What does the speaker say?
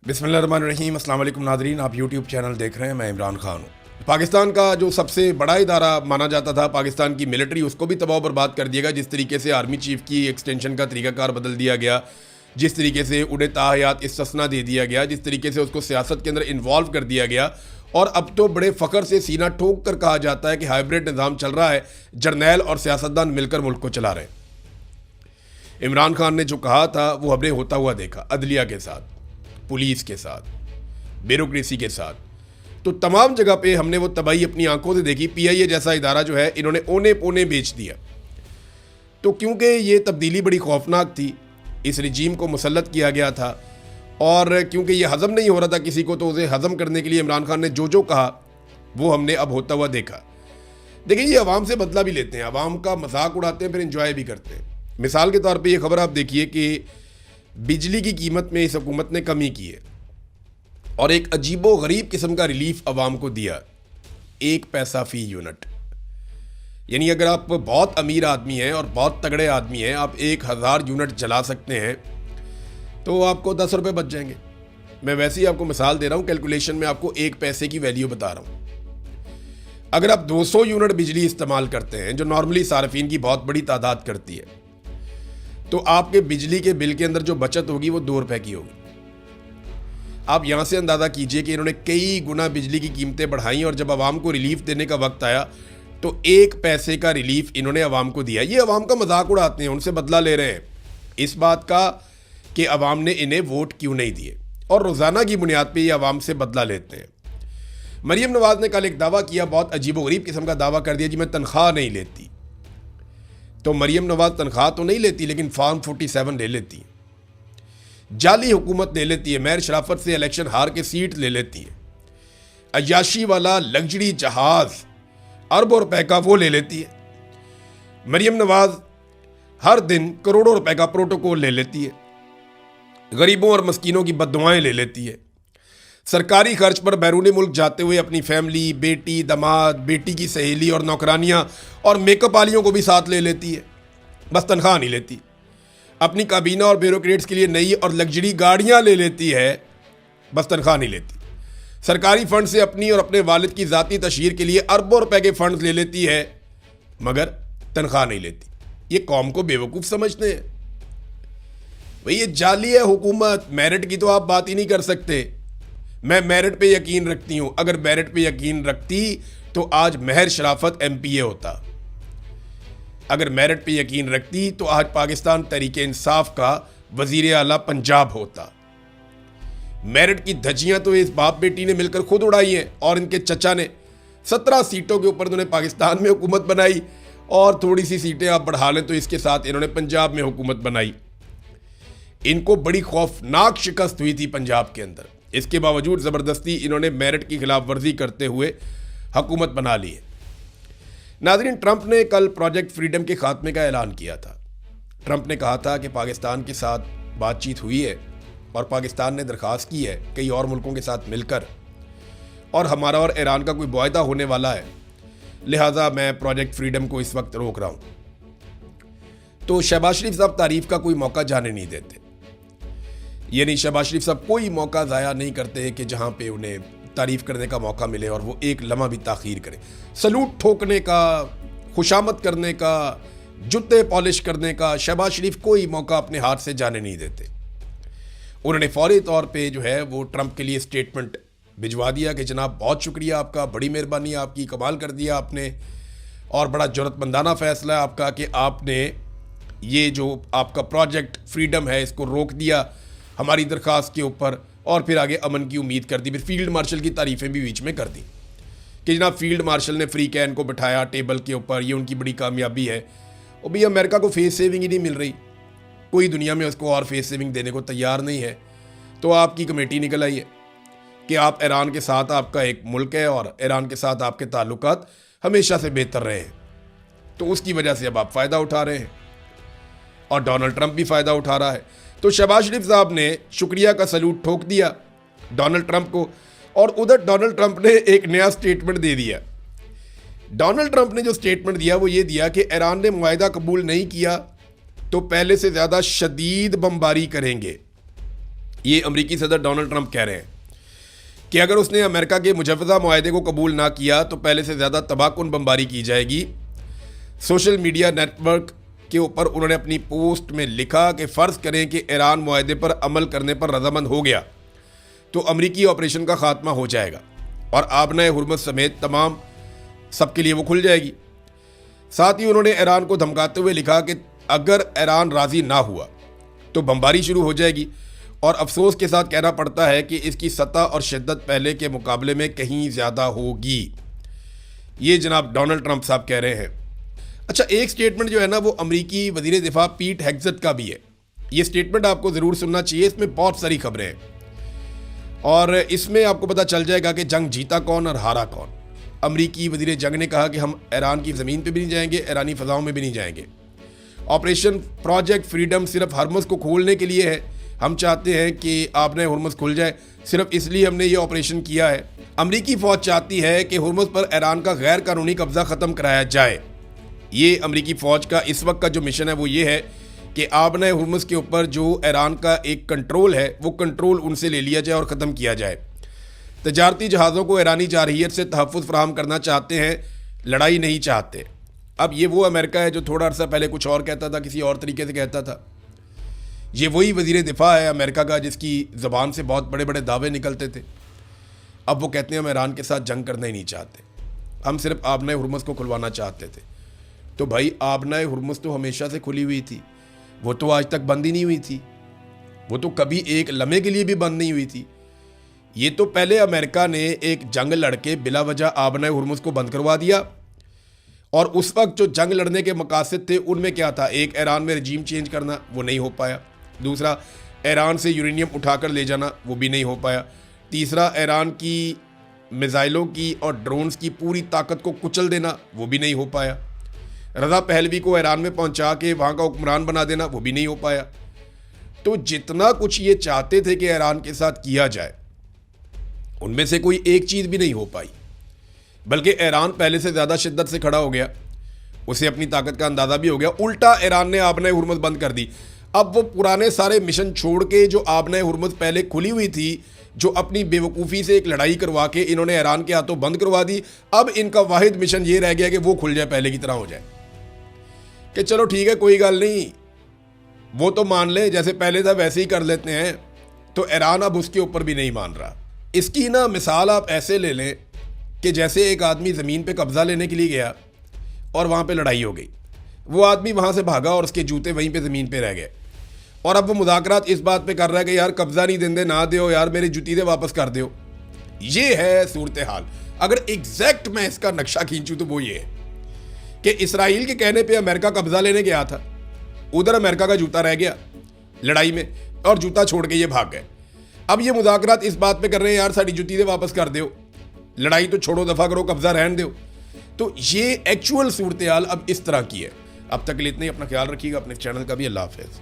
बिस्मिल्लाहिर्रहमानिर्रहीम। अस्सलाम वालेकुम नाज़रीन, आप यूट्यूब चैनल देख रहे हैं। मैं इमरान खान हूँ। पाकिस्तान का जो सबसे बड़ा इदारा माना जाता था पाकिस्तान की मिलिट्री, उसको भी तबाह बर्बाद कर दिया गया। जिस तरीके से आर्मी चीफ की एक्सटेंशन का तरीकाकार बदल दिया गया, जिस तरीके से उन्हें ताहयात इस्तिस्ना दे दिया गया, जिस तरीके से उसको सियासत के अंदर इन्वॉल्व कर दिया गया, और अब तो बड़े फ़ख्र से सीना ठोक कर कहा जाता है कि हाइब्रिड निज़ाम चल रहा है, जर्नैल और सियासतदान मिलकर मुल्क को चला रहे हैं। इमरान खान ने जो कहा था वो हमने होता हुआ देखा, अदलिया के साथ, पुलिस के साथ, ब्यूरोक्रेसी के साथ। तो तमाम जगह पे हमने वो तबाही अपनी आंखों से देखी। पीआईए जैसा इदारा जो है, इन्होंने ओने पोने बेच दिया। तो क्योंकि ये तब्दीली बड़ी खौफनाक थी, इस रिजीम को मुसल्लत किया गया था, और क्योंकि ये हज़म नहीं हो रहा था किसी को, तो उसे हज़म करने के लिए इमरान खान ने जो जो कहा वो हमने अब होता हुआ देखा। देखिए, ये अवाम से बदला भी लेते हैं, अवाम का मजाक उड़ाते हैं, फिर इंजॉय भी करते हैं। मिसाल के तौर पे ये खबर आप देखिए कि बिजली की कीमत में इस हुकूमत ने कमी की है और एक अजीबो गरीब किस्म का रिलीफ अवाम को दिया, 1 पैसा फ़ी यूनिट। यानी अगर आप बहुत अमीर आदमी हैं और बहुत तगड़े आदमी हैं, आप 1000 यूनिट जला सकते हैं तो आपको 10 रुपये बच जाएंगे। मैं वैसे ही आपको मिसाल दे रहा हूँ, कैलकुलेशन में आपको 1 पैसे की वैल्यू बता रहा हूँ। अगर आप 200 यूनिट बिजली इस्तेमाल करते हैं, जो नॉर्मली सार्फिन की बहुत बड़ी तादाद करती है, तो आपके बिजली के बिल के अंदर जो बचत होगी वो 2 रुपये की होगी। आप यहाँ से अंदाज़ा कीजिए कि इन्होंने कई गुना बिजली की कीमतें बढ़ाई, और जब आवाम को रिलीफ देने का वक्त आया तो 1 पैसे का रिलीफ इन्होंने आवाम को दिया। ये आवाम का मजाक उड़ाते हैं, उनसे बदला ले रहे हैं इस बात का कि आवाम ने इन्हें वोट क्यों नहीं दिए, और रोज़ाना की बुनियाद पर ये आवाम से बदला लेते हैं। मरीम नवाज़ ने कल एक दावा किया, बहुत अजीबोगरीब किस्म का दावा कर दिया जी मैं तनख्वाह नहीं लेती। तो मरीम नवाज़ तनख्वाह तो नहीं लेती, लेकिन फॉर्म 47 ले लेती है, जाली हुकूमत ले लेती है, महर शराफत से इलेक्शन हार के सीट ले लेती है, अय्याशी वाला लग्जरी जहाज अरबों रुपए का वो ले लेती है। मरीम नवाज हर दिन करोड़ों रुपए का प्रोटोकॉल ले लेती है, गरीबों और मस्कीनों की बद्दुआएं ले लेती है, सरकारी खर्च पर बैरूनी मुल्क जाते हुए अपनी फैमिली, बेटी, दामाद, बेटी की सहेली और नौकरानियां और मेकअप वालियों को भी साथ ले लेती है, बस तनख्वाह नहीं लेती। अपनी काबीना और ब्यूरोक्रेट्स के लिए नई और लग्जरी गाड़ियां ले लेती है, बस तनख्वाह नहीं लेती। सरकारी फंड से अपनी और अपने वालिद की ज़ाती तशहीर के लिए अरबों रुपए के फंड ले लेती है, मगर तनख्वाह नहीं लेती। ये कौम को बेवकूफ़ समझते हैं। भाई ये जाली है हुकूमत, मेरिट की तो आप बात ही नहीं कर सकते। मैं मेरिट पे यकीन रखती हूँ, अगर मेरिट पे यकीन रखती तो आज महर शराफत MPA होता, अगर मेरिट पे यकीन रखती तो आज पाकिस्तान तहरीक इंसाफ का वजीर आला पंजाब होता। मेरिट की धज्जियां तो इस बाप बेटी ने मिलकर खुद उड़ाई हैं, और इनके चचा ने 17 सीटों के ऊपर इन्होंने पाकिस्तान में हुकूमत बनाई, और थोड़ी सी सीटें आप बढ़ा लें तो इसके साथ इन्होंने पंजाब में हुकूमत बनाई। इनको बड़ी खौफनाक शिकस्त हुई थी पंजाब के अंदर, इसके बावजूद ज़बरदस्ती इन्होंने मेरिट की खिलाफ वर्जी करते हुए हुकूमत बना ली है। नाज़रीन, ट्रंप ने कल प्रोजेक्ट फ्रीडम के खात्मे का ऐलान किया था। ट्रंप ने कहा था कि पाकिस्तान के साथ बातचीत हुई है और पाकिस्तान ने दरख्वास्त की है कई और मुल्कों के साथ मिलकर, और हमारा और ईरान का कोई मुआहदा होने वाला है, लिहाजा मैं प्रोजेक्ट फ्रीडम को इस वक्त रोक रहा हूँ। तो शहबाज शरीफ साहब तारीफ का कोई मौका जाने नहीं देते। यानी शहबाज शरीफ साहब कोई मौका ज़ाया नहीं करते कि जहाँ पे उन्हें तारीफ़ करने का मौका मिले और वो एक लम्हा भी ताख़ीर करें। सलूट ठोकने का, खुशामद करने का, जूते पॉलिश करने का शहबाज शरीफ कोई मौका अपने हाथ से जाने नहीं देते। उन्होंने फौरी तौर पे जो है वो ट्रंप के लिए स्टेटमेंट भिजवा दिया कि जनाब बहुत शुक्रिया आपका, बड़ी मेहरबानी आपकी, कमाल कर दिया आपने, और बड़ा ज़रूरतमंदाना फ़ैसला है आपका कि आपने ये जो आपका प्रोजेक्ट फ्रीडम है इसको रोक दिया हमारी दरख्वास्त के ऊपर, और फिर आगे अमन की उम्मीद कर दी। फिर फील्ड मार्शल की तारीफ़ें भी बीच में कर दी कि जनाब फील्ड मार्शल ने फ्री कैन को बिठाया टेबल के ऊपर, ये उनकी बड़ी कामयाबी है। और भाई अमेरिका को फेस सेविंग ही नहीं मिल रही, कोई दुनिया में उसको और फेस सेविंग देने को तैयार नहीं है। तो आपकी कमेटी निकल आई है कि आप ईरान के साथ, आपका एक मुल्क है और ईरान के साथ आपके ताल्लुकात हमेशा से बेहतर रहे हैं, तो उसकी वजह से अब आप फ़ायदा उठा रहे हैं, और डोनाल्ड ट्रंप भी फ़ायदा उठा रहा है। तो शहबाज शरीफ साहब ने शुक्रिया का सलूट ठोक दिया डोनाल्ड ट्रंप को, और उधर डोनाल्ड ट्रंप ने एक नया स्टेटमेंट दे दिया। डोनाल्ड ट्रंप ने जो स्टेटमेंट दिया वो ये दिया कि ईरान ने मुआहदा कबूल नहीं किया तो पहले से ज़्यादा शदीद बमबारी करेंगे। ये अमेरिकी सदर डोनाल्ड ट्रंप कह रहे हैं कि अगर उसने अमेरिका के मुजव्वज़ा मुआहदे को कबूल ना किया तो पहले से ज़्यादा तबाहकुन बमबारी की जाएगी। सोशल मीडिया नेटवर्क के ऊपर उन्होंने अपनी पोस्ट में लिखा कि फ़र्ज़ करें कि ईरान मुआहदे पर अमल करने पर रजामंद हो गया तो अमरीकी ऑपरेशन का खात्मा हो जाएगा और आबनाए हुर्मुज़ समेत तमाम सबके लिए वो खुल जाएगी। साथ ही उन्होंने ईरान को धमकाते हुए लिखा कि अगर ईरान राज़ी ना हुआ तो बमबारी शुरू हो जाएगी और अफसोस के साथ कहना पड़ता है कि इसकी सतह और शिद्दत पहले के मुकाबले में कहीं ज़्यादा होगी। ये जनाब डोनाल्ड ट्रंप साहब कह रहे हैं। अच्छा, एक स्टेटमेंट जो है ना वो अमरीकी वज़ीर दिफा पीट हेग्सेट का भी है। ये स्टेटमेंट आपको ज़रूर सुनना चाहिए, इसमें बहुत सारी खबरें हैं और इसमें आपको पता चल जाएगा कि जंग जीता कौन और हारा कौन। अमरीकी वज़ीर जंग ने कहा कि हम ईरान की ज़मीन पे भी नहीं जाएंगे, ईरानी फ़ज़ाओं में भी नहीं जाएंगे। ऑपरेशन प्रोजेक्ट फ्रीडम सिर्फ हरमुज़ को खोलने के लिए है। हम चाहते हैं कि आपने हुर्मुज़ खुल जाए, सिर्फ इसलिए हमने ये ऑपरेशन किया है। अमरीकी फ़ौज चाहती है कि हुर्मुज़ पर ईरान का गैर कानूनी कब्ज़ा ख़त्म कराया जाए। ये अमरीकी फ़ौज का इस वक्त का जो मिशन है वो ये है कि आबनाए हुर्मुज़ के ऊपर जो ईरान का एक कंट्रोल है वो कंट्रोल उनसे ले लिया जाए और ख़त्म किया जाए। तजारती जहाज़ों को ईरानी जारहियत से तहफ़्फ़ुज़ फराहम करना चाहते हैं, लड़ाई नहीं चाहते। अब ये वो अमेरिका है जो थोड़ा अर्सा पहले कुछ और कहता था, किसी और तरीके से कहता था। ये वही वज़ीर दिफा है अमेरिका का जिसकी ज़बान से बहुत बड़े बड़े दावे निकलते थे। अब वो कहते हैं हम ईरान के साथ जंग करना ही नहीं चाहते, हम सिर्फ आबनाए हुर्मुज़ को खुलवाना चाहते थे। तो भाई आबनाए हुर्मुज़ तो हमेशा से खुली हुई थी, वो तो आज तक बंद ही नहीं हुई थी, वो तो कभी एक लम्हे के लिए भी बंद नहीं हुई थी। ये तो पहले अमेरिका ने एक जंग लड़के बिला वजह आबनाए हुर्मुज़ को बंद करवा दिया और उस वक्त जो जंग लड़ने के मकासद थे उनमें क्या था, एक ईरान में रजीम चेंज करना, वो नहीं हो पाया। दूसरा, ईरान से यूरेनियम उठाकर ले जाना, वो भी नहीं हो पाया। तीसरा, ईरान की मिसाइलों की और ड्रोन्स की पूरी ताकत को कुचल देना, वो भी नहीं हो पाया। रज़ा पहलवी को ईरान में पहुंचा के वहाँ का हुक्मरान बना देना, वो भी नहीं हो पाया। तो जितना कुछ ये चाहते थे कि ईरान के साथ किया जाए, उनमें से कोई एक चीज़ भी नहीं हो पाई, बल्कि ईरान पहले से ज़्यादा शिद्दत से खड़ा हो गया, उसे अपनी ताकत का अंदाज़ा भी हो गया। उल्टा ईरान ने आबनाए हुर्मुज़ बंद कर दी। अब वो पुराने सारे मिशन छोड़ के जो आबनाए हुर्मुज़ पहले खुली हुई थी, जो अपनी बेवकूफ़ी से एक लड़ाई करवा के इन्होंने ईरान के हाथों बंद करवा दी, अब इनका वाहिद मिशन ये रह गया कि वो खुल जाए, पहले की तरह हो जाए। कि चलो ठीक है, कोई गल नहीं, वो तो मान ले, जैसे पहले था वैसे ही कर लेते हैं। तो ईरान अब उसके ऊपर भी नहीं मान रहा। इसकी ना मिसाल आप ऐसे ले लें कि जैसे एक आदमी ज़मीन पे कब्ज़ा लेने के लिए गया और वहाँ पे लड़ाई हो गई, वो आदमी वहाँ से भागा और उसके जूते वहीं पे ज़मीन पे रह गए और अब वो मुज़ाकरात इस बात पे कर रहा है कि यार कब्ज़ा नहीं देंदे, ना दो यार, मेरी जूती दे वापस कर दो। ये है सूरत हाल। अगर एग्जैक्ट मैं इसका नक्शा खींचूँ तो वो ये है कि इसराइल के कहने पे अमेरिका कब्ज़ा लेने गया था, उधर अमेरिका का जूता रह गया लड़ाई में और जूता छोड़ के ये भाग गए। अब ये मुज़ाकरात इस बात पे कर रहे हैं यार साड़ी जूती दे वापस कर दो, लड़ाई तो छोड़ो, दफ़ा करो, कब्ज़ा रहने दो। तो ये एक्चुअल सूरत हाल अब इस तरह की है। अब तक के लिए इतना ही। अपना ख्याल रखिएगा, अपने चैनल का भी। अल्लाह हाफ़िज़।